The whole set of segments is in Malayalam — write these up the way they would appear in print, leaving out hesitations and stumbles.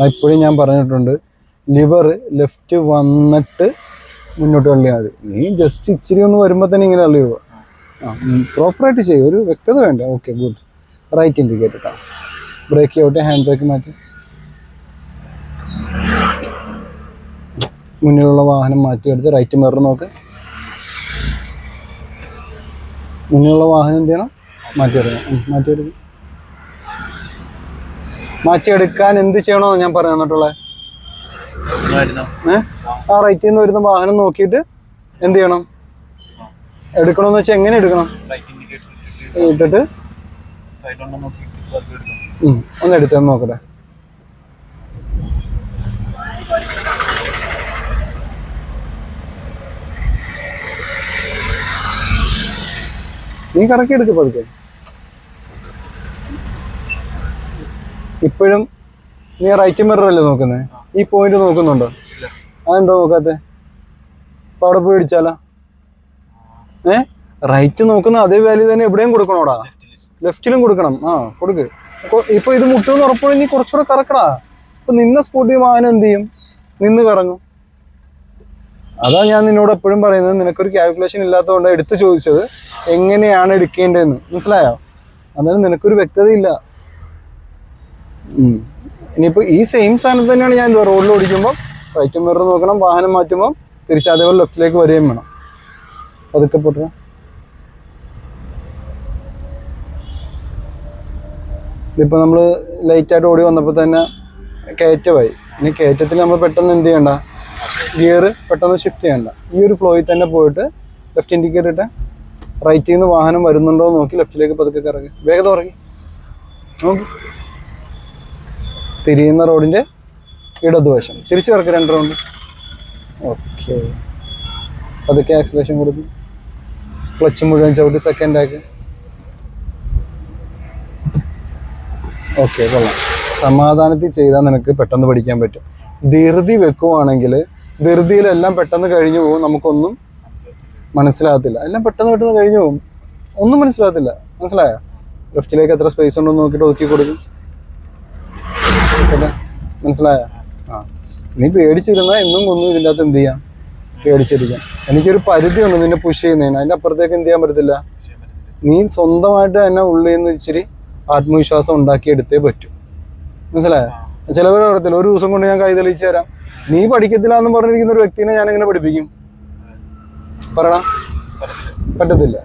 ഇപ്പോഴും ഞാൻ പറഞ്ഞിട്ടുണ്ട്, ലിവർ ലെഫ്റ്റ് വന്നിട്ട് മുന്നോട്ട് തള്ളിയാൽ മതി. നീ ജസ്റ്റ് ഇച്ചിരി ഒന്ന് വരുമ്പോൾ തന്നെ ഇങ്ങനെ തള്ളിയോ. പ്രോപ്പറായിട്ട് ചെയ്യും, ഒരു വ്യക്തത വേണ്ട. Okay, good. റൈറ്റ് ഇൻഡിക്കേറ്റർ ഇട്ടാ, ബ്രേക്ക് ഔട്ട്, ഹാൻഡ് ബ്രേക്ക് മാറ്റി, മുന്നിലുള്ള വാഹനം മാറ്റിയെടുത്ത് റൈറ്റ് മിറർ നോക്ക്. മുന്നിലുള്ള വാഹനം എന്ത് ചെയ്യണം? മാറ്റിയെടുക്കണം. മാറ്റിയെടുക്കാൻ എന്ത് ചെയ്യണമെന്ന് ഞാൻ പറഞ്ഞു തന്നിട്ടുള്ളത്. ആ റൈറ്റിൽ നിന്ന് വരുന്ന വാഹനം നോക്കിയിട്ട് എന്ത് ചെയ്യണം? എടുക്കണമെന്ന് വെച്ചാൽ എങ്ങനെ എടുക്കണം? ഇട്ടിട്ട് ഒന്ന് എടുത്തെന്ന് നോക്കട്ടെ. നീ കറക്കി എടുക്ക് പതുക്കെ. ഇപ്പോഴും നീ റൈറ്റ് മിറർ അല്ലേ നോക്കുന്നത്? ഈ പോയിന്റ് നോക്കുന്നുണ്ടോ? അതെന്താ നോക്കാത്തെ? അപ്പൊ അവിടെ പോയി ഇടിച്ചാലോ? റൈറ്റ് നോക്കുന്ന അതേ വാല്യൂ തന്നെ എവിടെയും കൊടുക്കണോടാ, ലെഫ്റ്റിലും കൊടുക്കണം. കൊടുക്ക്. ഇപ്പൊ ഇത് മുട്ടുമെന്ന് ഉറപ്പാണെങ്കിൽ നീ കുറച്ചുകൂടെ കറക്കടാ. ഇപ്പൊ നിന്ന സ്പോട്ടിൽ വാഹനം എന്ത് ചെയ്യും? നിന്ന് കറങ്ങും. അതാ ഞാൻ നിന്നോട് എപ്പോഴും പറയുന്നത്, നിനക്കൊരു കാൽക്കുലേഷൻ ഇല്ലാത്തതുകൊണ്ട് എടുത്തു ചോദിച്ചത് എങ്ങനെയാണ് എടുക്കേണ്ടതെന്ന്. മനസ്സിലായോ? അതാണ് നിനക്കൊരു വ്യക്തതയില്ല. ഇനിയിപ്പോ ഈ സെയിം സാധനം തന്നെയാണ് ഞാൻ റോഡിൽ ഓടിക്കുമ്പോൾ റൈറ്റ് മിറർ നോക്കണം, വാഹനം മാറ്റുമ്പോൾ തിരിച്ച് അതേപോലെ ലെഫ്റ്റിലേക്ക് വരികയും വേണം. അതൊക്കെ പൊട്ടണം. ഇതിപ്പോൾ നമ്മൾ ലൈറ്റായിട്ട് ഓടി വന്നപ്പോൾ തന്നെ കയറ്റമായി. ഇനി കയറ്റത്തിൽ നമ്മൾ പെട്ടെന്ന് എന്ത് ചെയ്യണ്ട, ഗിയർ പെട്ടെന്ന് ഷിഫ്റ്റ് ചെയ്യണ്ട. ഈ ഒരു ഫ്ലോയിൽ തന്നെ പോയിട്ട് ലെഫ്റ്റ് ഇൻഡിക്കേറ്റർ ഇട്ട് റൈറ്റിൽ നിന്ന് വാഹനം വരുന്നുണ്ടോ എന്ന് നോക്കി ലെഫ്റ്റിലേക്ക് പതുക്കെ കറങ്ങി, വേഗത ഉറങ്ങി നോക്കി. തിരിയുന്ന റോഡിൻ്റെ ഇടതുവശം തിരിച്ചു കറക്കുക 2 റൗണ്ട്. ഓക്കെ, പതുക്കെ ആക്സിലേഷൻ കൊടുക്കും. ക്ലച്ച് മുഴുവൻ ചവിട്ടി സെക്കൻഡ് ആക്കി. ഓക്കെ, കൊള്ളാം. സമാധാനത്തിൽ ചെയ്താൽ നിനക്ക് പെട്ടെന്ന് പഠിക്കാൻ പറ്റും. ധൃതി വെക്കുവാണെങ്കിൽ ധൃതിയിലെല്ലാം പെട്ടെന്ന് കഴിഞ്ഞു പോകും. നമുക്കൊന്നും മനസ്സിലാകത്തില്ല. എല്ലാം പെട്ടെന്ന് കഴിഞ്ഞു പോകും, ഒന്നും മനസ്സിലാകത്തില്ല. മനസ്സിലായോ? ലെഫ്റ്റിലേക്ക് എത്ര സ്പേസ് ഉണ്ടെന്ന് നോക്കിയിട്ട് ഒതുക്കി കൊടുക്കും. മനസ്സിലായോ? നീ പേടിച്ചിരുന്നാൽ എന്നും ഒന്നും ഇതിൻ്റെ അകത്ത് എന്ത് ചെയ്യാം? പേടിച്ചിരിക്കാം. എനിക്കൊരു പരിധിയുണ്ട് നിന്നെ പുഷ് ചെയ്യുന്നതിന്, അതിൻ്റെ അപ്പുറത്തേക്ക് എന്ത് ചെയ്യാൻ പറ്റത്തില്ല. നീ സ്വന്തമായിട്ട് തന്നെ ഉള്ളിൽ നിന്ന് ഇച്ചിരി ആത്മവിശ്വാസം ഉണ്ടാക്കിയെടുത്തേ പറ്റൂ. മനസ്സിലായോ? ചിലവർ പറയത്തില്ല, ഒരു ദിവസം കൊണ്ട് ഞാൻ കൈ തെളിയിച്ചു തരാം. നീ പഠിക്കത്തില്ല എന്ന് പറഞ്ഞിരിക്കുന്ന ഒരു വ്യക്തിനെ ഞാൻ എങ്ങനെ പഠിപ്പിക്കും? പറയണ പറ്റത്തില്ല.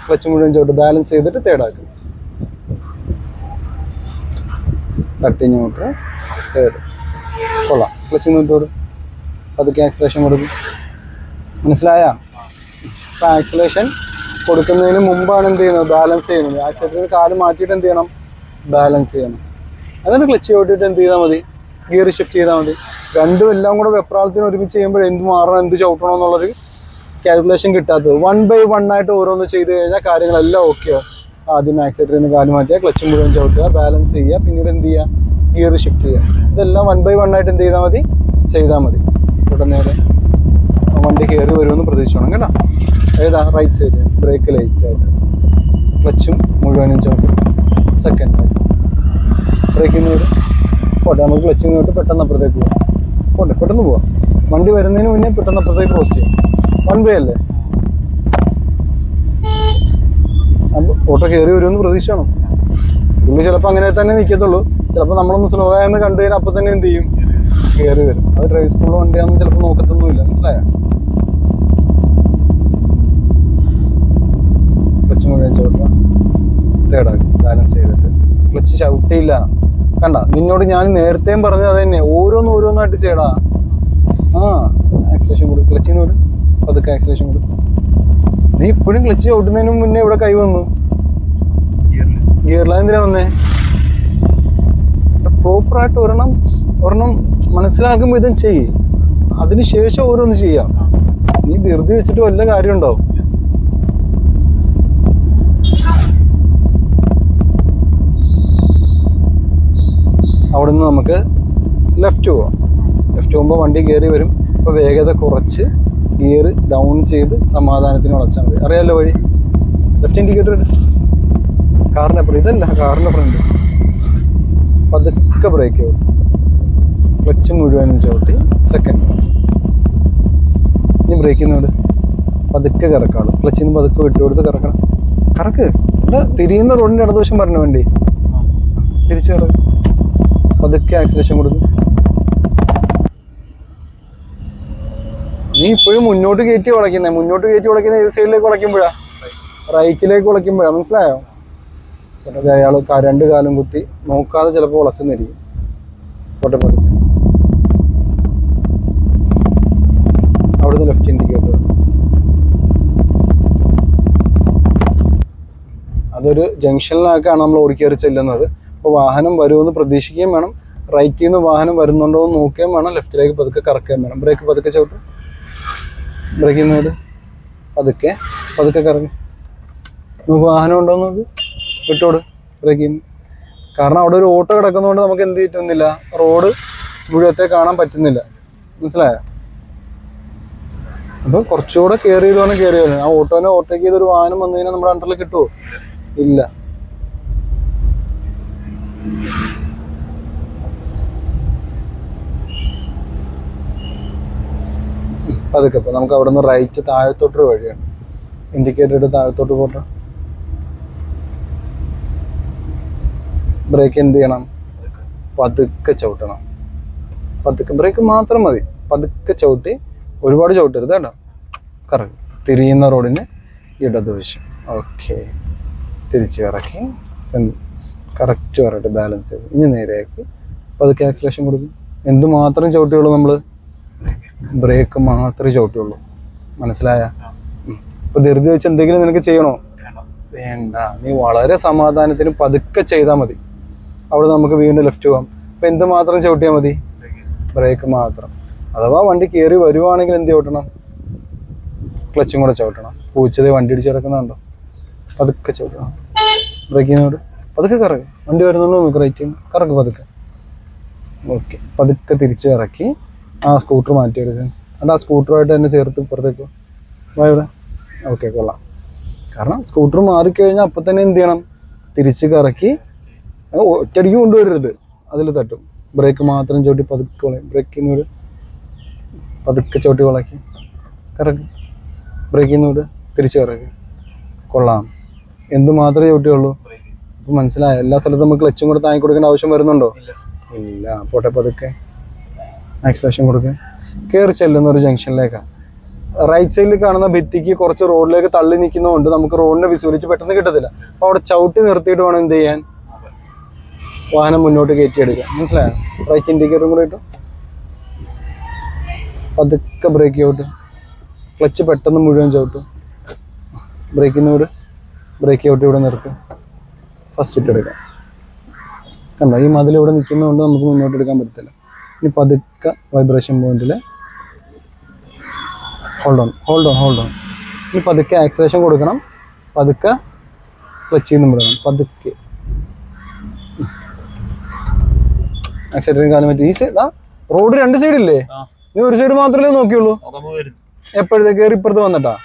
ക്ലച്ച് മുഴുവൻ ചോട്ട് ബാലൻസ് ചെയ്തിട്ട് തേർഡാക്കും. തട്ടി ന്യൂട്രൽ തേർഡ്. കൊള്ളാം. ക്ലച്ച് ന്യൂട്രോട് അതൊക്കെ ആക്സിലേഷൻ കൊടുക്കും. മനസ്സിലായ? ഇപ്പം ആക്സിലേഷൻ കൊടുക്കുന്നതിന് മുമ്പാണ് എന്ത് ചെയ്യുന്നത്? ബാലൻസ് ചെയ്യുന്നത്. ആക്സിലേറ്ററിൽ കാല് മാറ്റിയിട്ട് എന്ത് ചെയ്യണം? ബാലൻസ് ചെയ്യണം. അതിന് ക്ലച്ച് ചവിട്ടിയിട്ട് എന്ത് ചെയ്താൽ മതി? ഗിയർ ഷിഫ്റ്റ് ചെയ്താൽ മതി. രണ്ടും എല്ലാം കൂടെ വെപ്രാളത്തിന് ഒരുമിച്ച് ചെയ്യുമ്പോൾ എന്ത് മാറണം, എന്ത് ചവിട്ടണം എന്നുള്ളൊരു കാൽക്കുലേഷൻ കിട്ടാത്തത്. 1 by 1 ആയിട്ട് ഓരോന്ന് ചെയ്ത് കഴിഞ്ഞാൽ കാര്യങ്ങളെല്ലാം ഓക്കെയോ. ആദ്യം ആക്സിലേറ്ററിൽ നിന്ന് കാല് മാറ്റുക, ക്ലച്ച് മുഴുവൻ ചവിട്ടുക, ബാലൻസ് ചെയ്യുക, പിന്നീട് എന്ത് ചെയ്യുക? ഗിയർ ഷിഫ്റ്റ് ചെയ്യുക. ഇതെല്ലാം 1 by 1 ആയിട്ട് എന്ത് ചെയ്താൽ മതി? ചെയ്താൽ മതി. ഇവിടെ നേരെ വണ്ടി കയറി വരുമെന്ന് പ്രതീക്ഷിക്കണം കേട്ടോ. ഏതാ? Right side. ബ്രേക്ക് ലൈറ്റ് ആയിട്ട് ക്ലച്ചും മുഴുവനും ചവിട്ടും. സെക്കൻഡ് ആയിട്ട് ബ്രേക്കിൽ നിന്ന് വരും. പോട്ടെ, നമുക്ക് ക്ലച്ചിൽ നിന്ന് തൊട്ട് പെട്ടെന്ന് അപ്പുറത്തേക്ക് പോകാം. പോട്ടെ, പെട്ടെന്ന് പോവാം. വണ്ടി വരുന്നതിന് മുന്നേ പെട്ടെന്ന് അപ്പുറത്തേക്ക് ക്രോസ് ചെയ്യാം. 1 way അല്ലേ? അപ്പോൾ ഓട്ടോ കയറി വരുമെന്ന് പ്രതീക്ഷിക്കണം. പുള്ളി ചിലപ്പോൾ അങ്ങനെ തന്നെ നിൽക്കത്തുള്ളൂ. ചിലപ്പോൾ നമ്മളൊന്ന് സ്ലോ ആയെന്ന് കണ്ടു കഴിഞ്ഞാൽ അപ്പം തന്നെ എന്ത് ചെയ്യും? കയറി വരും. അത് ഡ്രൈവ് സ്കൂളിൽ വണ്ടിയാണെന്ന് ചിലപ്പോൾ നോക്കത്തൊന്നുമില്ല. മനസ്സിലായോ? ക്ലച്ച് മുഴുവൻ ചവിട്ടുക, തേർഡാക്കി ബാലൻസ് ചെയ്തിട്ട്. ക്ലച്ച് ചവിട്ടിയില്ല കണ്ട. നിന്നോട് ഞാൻ നേരത്തെയും പറഞ്ഞത് അത് തന്നെ. ഓരോന്നായിട്ട് ചെയ്യടാ. ആക്സിലേഷൻ കൊടുക്കും. ക്ലച്ചിൽ നിന്ന് വരും, അതൊക്കെ ആക്സിലേഷൻ കൊടുക്കും. നീ ഇപ്പോഴും ക്ലച്ച് ചവിട്ടുന്നതിന് മുന്നേ ഇവിടെ കൈ വന്നു. ഗിയറില എന്തിനാ വന്നേ? പ്രോപ്പറായിട്ട് ഒരെണ്ണം മനസ്സിലാക്കുമ്പോൾ ഇതും ചെയ്യ്. അതിനുശേഷം ഓരോന്ന് ചെയ്യാം. നീ ധൃതി വെച്ചിട്ട് വല്ല കാര്യം ഉണ്ടാവും. അവിടെ നിന്ന് നമുക്ക് ലെഫ്റ്റ് പോവാം. ലെഫ്റ്റ് പോകുമ്പോൾ വണ്ടി കയറി വരും. അപ്പോൾ വേഗത കുറച്ച് ഗിയർ ഡൗൺ ചെയ്ത് സമാധാനത്തിന് വളച്ചാൽ മതി. അറിയാമല്ലോ വഴി. ലെഫ്റ്റ് ഇൻഡിക്കേറ്റർ ഇട്ട് കാറിൻ്റെ അപ്പുറം. ഇതല്ല, കാറിൻ്റെ ഫ്രണ്ട്. പതുക്കെ ബ്രേക്ക് ആവും. ക്ലച്ച് മുഴുവനും ചവിട്ടി സെക്കൻഡ്. ഇനി ബ്രേക്കിൽ നിന്ന് വിട്, പതുക്കെ കറക്കാളൂ. ക്ലച്ചിൽ നിന്ന് പതുക്കെ വിട്ടുകൊടുത്ത് കറക്കണം. കറക്ക്. തിരിയുന്ന റോഡിൻ്റെ ഇടതുവശം പറഞ്ഞ വണ്ടി തിരിച്ച് കറക്കും. പതുക്കെ ആക്സിലേഷൻ കൊടുക്കും. നീ ഇപ്പോഴും മുന്നോട്ട് കയറ്റി വളയ്ക്കുന്നത്. മുന്നോട്ട് കയറ്റി വളയ്ക്കുന്ന ഏത് സൈഡിലേക്ക് വളയ്ക്കുമ്പോഴാ? റൈറ്റിലേക്ക് വളയ്ക്കുമ്പോഴാ. മനസ്സിലായോ? അയാൾ രണ്ട് കാലും കുത്തി നോക്കാതെ ചിലപ്പോൾ വളച്ചെന്നിരിക്കും. പോട്ടെ പതുക്കെ. അവിടുന്ന് ലെഫ്റ്റ് ഇൻഡിക്കേറ്റർ. അതൊരു ജംഗ്ഷനിലേക്കാണ് നമ്മൾ ഓടിക്കയറി ചെല്ലുന്നത്. അപ്പോൾ വാഹനം വരുമെന്ന് പ്രതീക്ഷിക്കുകയും വേണം. റൈറ്റിൽ നിന്ന് വാഹനം വരുന്നുണ്ടോ എന്ന് നോക്കുകയും വേണം. ലെഫ്റ്റിലേക്ക് പതുക്കെ കറക്കുകയും വേണം. ബ്രേക്ക് പതുക്കെ ചവിട്ടും. ബ്രേക്കിൽ നിന്ന് വിട്, പതുക്കെ പതുക്കെ കറങ്ങി നമുക്ക് വാഹനം ഉണ്ടോ എന്ന് നോക്ക്. വിട്ടോട് ബ്രേക്കിൽ നിന്ന്. കാരണം അവിടെ ഒരു ഓട്ടോ കിടക്കുന്നതുകൊണ്ട് നമുക്ക് എന്ത് പറ്റുന്നില്ല, റോഡ് മുഴുവത്തെ കാണാൻ പറ്റുന്നില്ല. മനസ്സിലായോ? അപ്പോൾ കുറച്ചുകൂടെ കെയർ ചെയ്ത് വേണം കയറി വരാൻ. ആ ഓട്ടോനെ ഓവർടേക്ക് ചെയ്തൊരു വാഹനം വന്നു കഴിഞ്ഞാൽ നമ്മുടെ അണ്ടറിൽ കിട്ടുമോ? ഇല്ല. പതുക്കെ. അപ്പോൾ നമുക്ക് അവിടെ നിന്ന് റൈറ്റ് താഴത്തോട്ടൊരു വഴിയാണ്. ഇൻഡിക്കേറ്റർ ഇട്ട് താഴത്തോട്ട് പോട്ടെ. ബ്രേക്ക് എന്ത് ചെയ്യണം? പതുക്കെ ചവിട്ടണം. പതുക്കെ. ബ്രേക്ക് മാത്രം മതി. പതുക്കെ ചവിട്ടി, ഒരുപാട് ചവിട്ടരുത് കേട്ടോ. കറക്റ്റ്. തിരിയുന്ന റോഡിന് ഇടതുവശം. ഓക്കെ. തിരിച്ച് ഇറക്കി കറക്റ്റ് പറഞ്ഞിട്ട് ബാലൻസ് ചെയ്തു. ഇനി നേരെയാക്കി പതുക്കെ ആക്സിലേഷൻ കൊടുക്കും. എന്തുമാത്രം ചവിട്ടിയുള്ളൂ നമ്മൾ? ബ്രേക്ക് മാത്രമേ ചവിട്ടിയുള്ളൂ. മനസ്സിലായ? ഇപ്പോൾ ധൃതി വെച്ച് എന്തെങ്കിലും നിനക്ക് ചെയ്യണോ? വേണ്ട. നീ വളരെ സമാധാനത്തിന് പതുക്കെ ചെയ്താൽ മതി. അവിടെ നമുക്ക് വീണ്ടും ലെഫ്റ്റ് പോകാം. അപ്പോൾ എന്തുമാത്രം ചവിട്ടിയാൽ മതി? ബ്രേക്ക് മാത്രം. അഥവാ വണ്ടി കയറി വരുവാണെങ്കിൽ എന്ത് ചവിട്ടണം? ക്ലച്ചും കൂടെ ചവിട്ടണം. പൂച്ചത് വണ്ടി ഇടിച്ച് കിടക്കുന്നുണ്ടോ? പതുക്കെ ചവിട്ടണം. ബ്രേക്കിനോട് പതുക്കെ കറക്ക്. വണ്ടി വരുന്നുണ്ടോ നമുക്ക് റൈറ്റ് കറക്ക് പതുക്കെ. ഓക്കെ. പതുക്കെ തിരിച്ച് ഇറക്കി ആ സ്കൂട്ടർ മാറ്റിയെടുക്കുക. എന്നിട്ട് ആ സ്കൂട്ടറുമായിട്ട് തന്നെ ചേർത്ത് പുറത്തേക്ക് ഇവിടെ. ഓക്കെ, കൊള്ളാം. കാരണം സ്കൂട്ടർ മാറിക്കഴിഞ്ഞാൽ അപ്പം തന്നെ എന്ത് ചെയ്യണം? തിരിച്ച് കറക്കി. ഒറ്റയടിക്ക് കൊണ്ടുവരരുത്, അതിൽ തട്ടും. ബ്രേക്ക് മാത്രം ചവിട്ടി പതുക്കെ വളയും. ബ്രേക്കിൽ നിന്ന് പതുക്കെ ചവിട്ടി വളക്കി കറക്കി. ബ്രേക്കിൽ നിന്ന് തിരിച്ച് കറക്കി. കൊള്ളാം. എന്തുമാത്രമേ ചവിട്ടിയുള്ളൂ. അപ്പം മനസ്സിലായോ? എല്ലാ സ്ഥലത്തും നമുക്ക് ക്ലച്ചും കൂടെ താങ്ങി കൊടുക്കേണ്ട ആവശ്യം വരുന്നുണ്ടോ? ഇല്ല. പോട്ടെ പതുക്കെ ആക്സിലേഷൻ കൊടുക്കുക. കയറി ചെല്ലുന്ന ഒരു ജംഗ്ഷനിലേക്കാണ്. റൈറ്റ് സൈഡിൽ കാണുന്ന ഭിത്തിക്ക് കുറച്ച് റോഡിലേക്ക് തള്ളി നിൽക്കുന്നതുകൊണ്ട് നമുക്ക് റോഡിൻ്റെ വിസിബിലിറ്റി പെട്ടെന്ന് കിട്ടത്തില്ല. അപ്പോൾ അവിടെ ചവിട്ടി നിർത്തിയിട്ട് വേണം എന്ത് ചെയ്യാൻ? വാഹനം മുന്നോട്ട് കയറ്റിയെടുക്കുക. മനസ്സിലായോ? റൈറ്റ് ഇൻഡിക്കേറ്ററും കൂടെ ഇട്ടു. പതുക്കെ ബ്രേക്ക് ചവിട്ടും. ക്ലച്ച് പെട്ടെന്ന് മുഴുവൻ ചവിട്ടും. ബ്രേക്കിൽ നിന്ന് ബ്രേക്ക് ചവിട്ടി ഇവിടെ നിർത്തും. ഫസ്റ്റ് ഇട്ടെടുക്കാം. കണ്ടോ? ഈ മതിൽ ഇവിടെ നിൽക്കുന്നതുകൊണ്ട് നമുക്ക് മുന്നോട്ട് എടുക്കാൻ പറ്റത്തില്ല. ഇനി പതുക്കെ വൈബ്രേഷൻ പോയിന്റിൽ ഹോൾഡ് ഓൺ. ഇനി പതുക്കെ ആക്സിലേഷൻ കൊടുക്കണം. പതുക്കെ ക്ലച്ചിൽ നിന്ന് വിടണം. പതുക്കെ ആക്സിലേറ്ററിന് കാലം പറ്റി. ഈ സൈഡ് റോഡ് രണ്ട് സൈഡില്ലേ? നീ ഒരു സൈഡ് മാത്രമല്ലേ നോക്കിയുള്ളൂ? എപ്പോഴത്തെ കയറി ഇപ്പുറത്ത് വന്നിട്ടാ?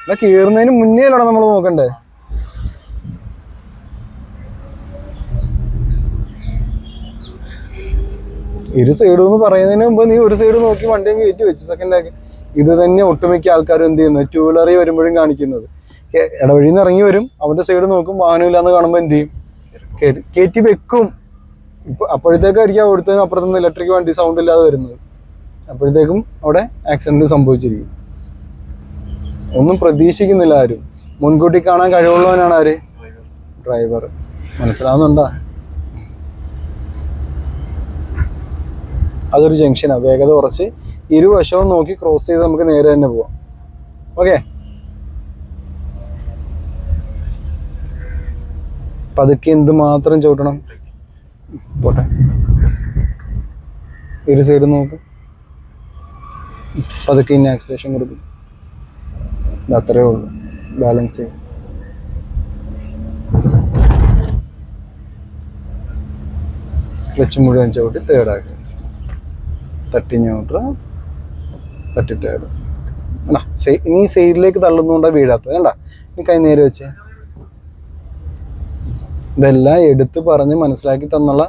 അല്ല, കയറുന്നതിന് മുന്നേ അല്ലടാ നമ്മൾ നോക്കണ്ടേ? ഇരു സൈഡും എന്ന് പറയുന്നതിന് മുമ്പ് നീ ഒരു സൈഡ് നോക്കി വണ്ടിയും കയറ്റി വെച്ച് സെക്കൻഡാക്കി. ഇത് തന്നെ ഒട്ടുമിക്ക ആൾക്കാരും എന്ത് ചെയ്യുന്നത്? ടൂ വീലറിൽ വരുമ്പോഴും കാണിക്കുന്നത്. ഇടവഴിയിൽ നിന്ന് ഇറങ്ങി വരും, അവൻ്റെ സൈഡ് നോക്കും, വാഹനമില്ലാന്ന് കാണുമ്പോൾ എന്ത് ചെയ്യും? കയറ്റി വെക്കും. ഇപ്പം അപ്പോഴത്തേക്കായിരിക്കും അവിടുത്തേനും അപ്പുറത്തുനിന്ന് ഇലക്ട്രിക് വണ്ടി സൗണ്ട് ഇല്ലാതെ വരുന്നത്. അപ്പോഴത്തേക്കും അവിടെ ആക്സിഡൻറ്റ് സംഭവിച്ചിരിക്കും. ഒന്നും പ്രതീക്ഷിക്കുന്നില്ല ആരും. മുൻകൂട്ടി കാണാൻ കഴിവുള്ളവനാണ് ആര്? ഡ്രൈവർ. മനസ്സിലാവുന്നുണ്ടോ? അതൊരു ജംഗ്ഷനാണ്. വേഗത കുറച്ച് ഇരുവശവും നോക്കി ക്രോസ് ചെയ്ത് നമുക്ക് നേരെ തന്നെ പോവാം. ഓക്കെ. പതുക്കെ എന്തുമാത്രം ചവിട്ടണം? പോട്ടെ. ഇരു സൈഡ് നോക്കും. പതുക്കെ ഇനി ആക്സിലേഷൻ കൊടുക്കും. അത്രയേ ഉള്ളൂ. ബാലൻസ് ചെയ്യും. ക്ലച്ച് മുഴുവൻ ചവിട്ടി തേർഡാക്കി. തട്ടി ന്യൂട്രൽ, തട്ടി തേർഡ്. അല്ല, ഇനി സൈഡിലേക്ക് തള്ളുന്നതുകൊണ്ടാണ് വീഴാത്തത്. വേണ്ട, ഇനി കൈ നേരെ വെച്ചേ. ഇതെല്ലാം എടുത്ത് പറഞ്ഞ് മനസ്സിലാക്കി തന്നുള്ള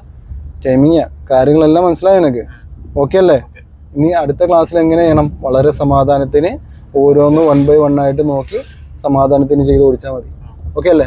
ടൈമിങ്ങാ. കാര്യങ്ങളെല്ലാം മനസ്സിലായി നിനക്ക്? ഓക്കെ അല്ലേ? ഇനി അടുത്ത ക്ലാസ്സിൽ എങ്ങനെ ചെയ്യണം? വളരെ സമാധാനത്തിന് ഓരോന്ന് 1 by 1 ആയിട്ട് നോക്കി സമാധാനത്തിന് ചെയ്ത് ഓടിച്ചാൽ മതി. ഓക്കെ അല്ലേ?